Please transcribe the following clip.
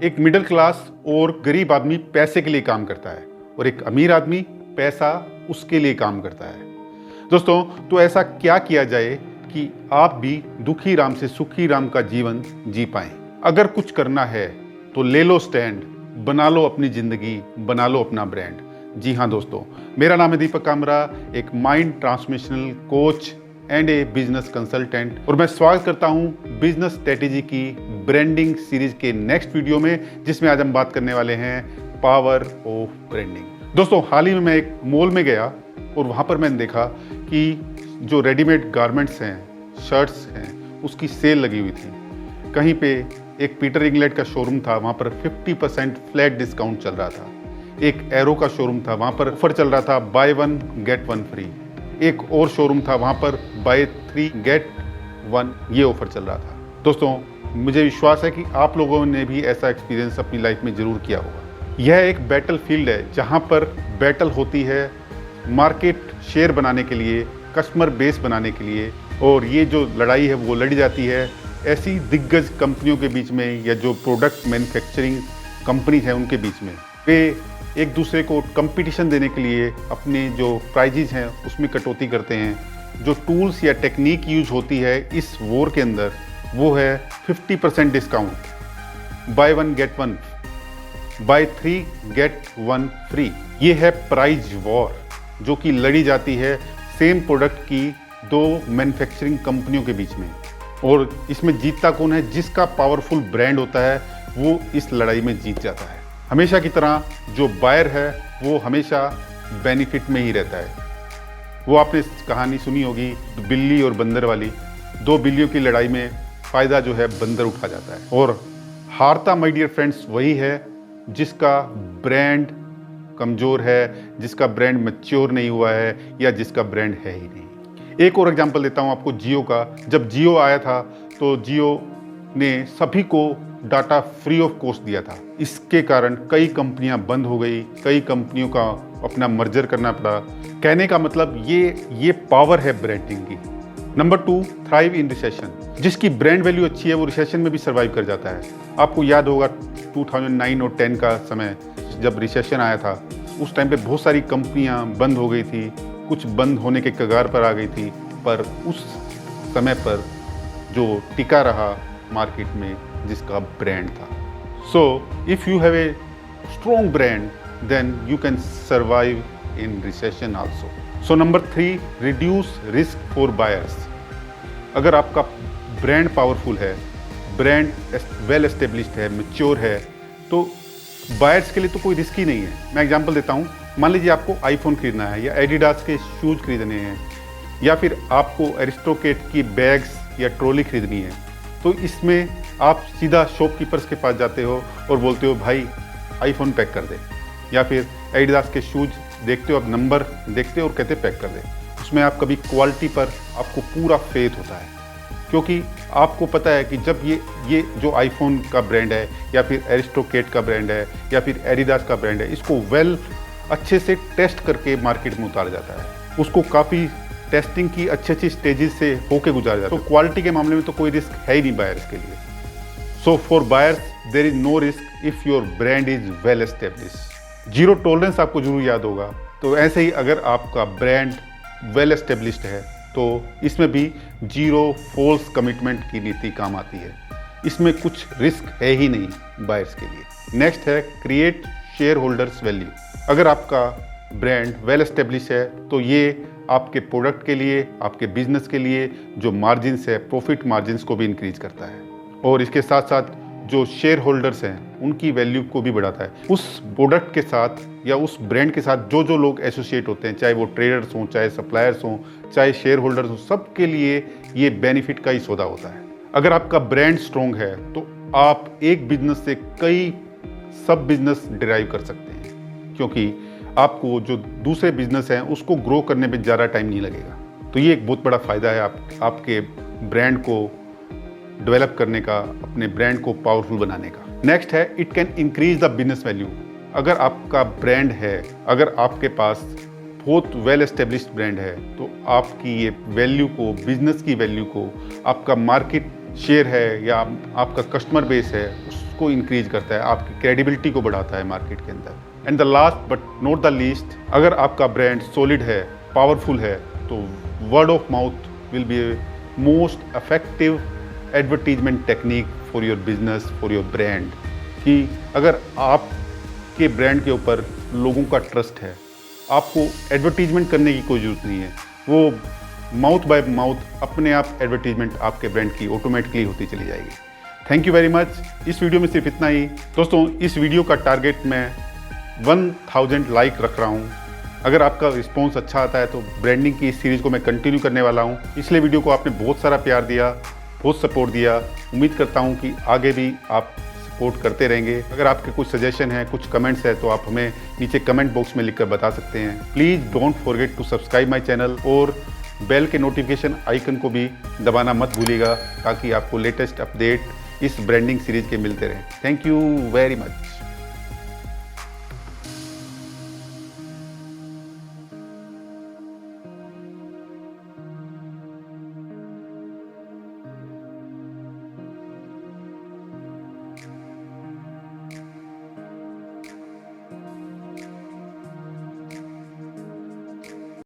एक middle class और गरीब आदमी पैसे के लिए काम करता है और एक अमीर आदमी पैसा उसके लिए काम करता है। दोस्तों, तो ऐसा क्या किया जाए कि आप भी दुखी राम से सुखी राम का जीवन जी पाएं। अगर कुछ करना है तो ले लो स्टैंड, बना लो अपनी जिंदगी, बना लो अपना ब्रांड। जी हाँ दोस्तों, मेरा नाम है दीपक कामरा, एक mind transformational coach and A business consultant, और मैं स्वागत करता हूं बिजनेस स्ट्रेटेजी की ब्रांडिंग सीरीज के नेक्स्ट वीडियो में, जिसमें आज हम बात करने वाले हैं पावर ऑफ ब्रांडिंग। दोस्तों, हाल ही में मैं एक मॉल में गया और वहां पर मैंने देखा कि जो रेडीमेड गारमेंट्स हैं, शर्ट्स हैं, उसकी सेल लगी हुई थी। कहीं पे एक पीटर इंग्लैंड का शोरूम था, वहां पर 50% फ्लैट डिस्काउंट चल रहा था। एक एरो का शोरूम था, वहां पर ऑफर चल रहा था bye one get one free. एक और शोरूम था, वहां पर बाय 3 गेट 1 ये ऑफर चल रहा था। दोस्तों, मुझे विश्वास है कि आप लोगों ने भी ऐसा एक्सपीरियंस अपनी लाइफ में जरूर किया होगा। यह एक बैटल फील्ड है जहां पर बैटल होती है मार्केट शेयर बनाने के लिए, कस्टमर बेस बनाने के लिए, और ये जो लड़ाई है वो लड़ी जाती है ऐसी दिग्गज कंपनियों के बीच में, या जो प्रोडक्ट मैन्युफैक्चरिंग कंपनी है उनके बीच में। वे एक दूसरे को कंपटीशन देने के लिए अपने जो प्राइजेज हैं उसमें कटौती करते हैं। जो टूल्स या टेक्निक यूज होती है इस वॉर के अंदर, वो है 50% discount, buy one get one, buy 3 get 1 free. ये है प्राइज वॉर जो कि लड़ी जाती है सेम प्रोडक्ट की दो मैन्युफैक्चरिंग कंपनियों के बीच में। और इसमें जीतता कौन है? जिसका पावरफुल ब्रांड होता है वो इस लड़ाई में जीत जाता है। हमेशा की तरह जो बायर है वो हमेशा बेनिफिट में ही रहता है। वो आपने कहानी सुनी होगी बिल्ली और बंदर वाली। दो बिल्लियों की लड़ाई में फ़ायदा जो है बंदर उठा जाता है, और हारता माय डियर फ्रेंड्स वही है जिसका ब्रांड कमज़ोर है, जिसका ब्रांड मैच्योर नहीं हुआ है, या जिसका ब्रांड है ही नहीं। एक और एग्जांपल देता हूँ आपको जियो का। जब जियो आया था तो जियो ने सभी को डाटा फ्री ऑफ कॉस्ट दिया था। इसके कारण कई कंपनियां बंद हो गई, कई कंपनियों का अपना मर्जर करना पड़ा। कहने का मतलब ये पावर है ब्रांडिंग की। Number 2, thrive in recession. जिसकी ब्रांड वैल्यू अच्छी है वो रिसेशन में भी सर्वाइव कर जाता है। आपको याद होगा 2009 और 10 का समय, जब रिसेशन आया था उस टाइम पे बहुत सारी कंपनियां बंद हो गई थी, कुछ बंद होने के कगार पर आ गई थी, पर उस समय पर जो टिका रहा मार्केट में जिसका ब्रांड था। So if you have a strong brand then you can survive in recession also. So number 3, reduce risk for buyers. अगर आपका ब्रांड पावरफुल है, ब्रांड वेल एस्टेब्लिश्ड है, मैच्योर है, तो बायर्स के लिए तो कोई रिस्क ही नहीं है। मैं एग्जांपल देता हूँ। मान लीजिए आपको आईफोन खरीदना है, या एडिडास के शूज़ खरीदने हैं, या फिर आपको एरिस्टोकेट की बैग्स या ट्रॉली खरीदनी है, तो इसमें आप सीधा शॉपकीपर्स के पास जाते हो और बोलते हो भाई आईफोन पैक कर दे, या फिर एडिडास के शूज़ देखते हो, आप नंबर देखते हो और कहते पैक कर दे। उसमें आप कभी क्वालिटी पर आपको पूरा फेथ होता है, क्योंकि आपको पता है कि जब ये जो आईफोन का ब्रांड है, या फिर एरिस्टोकेट का ब्रांड है, या फिर एडिडास का ब्रांड है, इसको अच्छे से टेस्ट करके मार्केट में उतारा जाता है। उसको काफ़ी टेस्टिंग की अच्छी स्टेजेस से होके गुजारा जाता है। तो क्वालिटी के मामले में तो कोई रिस्क है ही नहीं बायर्स के लिए। So for buyers there is no risk if your brand is well established. Zero tolerance आपको जरूर याद होगा। तो ऐसे ही अगर आपका ब्रांड वेल एस्टेब्लिश्ड है तो इसमें भी जीरो फॉल्स कमिटमेंट की नीति काम आती है। इसमें कुछ रिस्क है ही नहीं बायर्स के लिए। नेक्स्ट है क्रिएट शेयर होल्डर्स वैल्यू। अगर आपका ब्रांड वेल एस्टेब्लिश है तो ये आपके प्रोडक्ट के लिए, आपके बिजनेस के लिए जो मार्जिन्स है, प्रॉफिट मार्जिन्स को भी इंक्रीज करता है, और इसके साथ साथ जो शेयर होल्डर्स हैं उनकी वैल्यू को भी बढ़ाता है। उस प्रोडक्ट के साथ या उस ब्रांड के साथ जो लोग एसोसिएट होते हैं, चाहे वो ट्रेडर्स हों, चाहे सप्लायर्स हों, चाहे शेयर होल्डर्स हों, सबके लिए ये बेनिफिट का ही सौदा होता है। अगर आपका ब्रांड स्ट्रॉन्ग है तो आप एक बिजनेस से कई सब बिजनेस डिराइव कर सकते हैं, क्योंकि आपको जो दूसरे बिजनेस हैं उसको ग्रो करने में ज़्यादा टाइम नहीं लगेगा। तो ये एक बहुत बड़ा फ़ायदा है आपके ब्रांड को डेवलप करने का, अपने ब्रांड को पावरफुल बनाने का। नेक्स्ट है it can increase the business value. अगर आपका ब्रांड है, अगर आपके पास बहुत वेल एस्टेब्लिश्ड ब्रांड है, तो आपकी ये वैल्यू को, बिजनेस की वैल्यू को, आपका मार्केट शेयर है या आपका कस्टमर बेस है, को इंक्रीज करता है, आपकी क्रेडिबिलिटी को बढ़ाता है मार्केट के अंदर। And the last but not the least, अगर आपका ब्रांड सॉलिड है, पावरफुल है, तो word of mouth will be a most effective advertisement technique for your business, for your brand. कि अगर आपके ब्रांड के ऊपर लोगों का ट्रस्ट है, आपको एडवर्टीजमेंट करने की कोई ज़रूरत नहीं है, वो माउथ बाय माउथ अपने आप एडवर्टीजमेंट आपके ब्रांड की ऑटोमेटिकली होती चली जाएगी। Thank you very much. इस वीडियो में सिर्फ इतना ही। दोस्तों, इस वीडियो का टारगेट मैं 1000 लाइक रख रहा हूँ। अगर आपका रिस्पॉन्स अच्छा आता है तो ब्रांडिंग की इस सीरीज़ को मैं कंटिन्यू करने वाला हूँ। पिछले वीडियो को आपने बहुत सारा प्यार दिया, बहुत सपोर्ट दिया। उम्मीद करता हूँ कि आगे भी आप सपोर्ट करते रहेंगे। अगर आपके कुछ सजेशन है, कुछ कमेंट्स है, तो आप हमें नीचे कमेंट बॉक्स में लिखकर बता सकते हैं। Please don't forget to subscribe my channel और बेल के नोटिफिकेशन आइकन को भी दबाना मत भूलिएगा, ताकि आपको लेटेस्ट अपडेट इस ब्रांडिंग सीरीज़ के मिलते रहें। Thank you very much.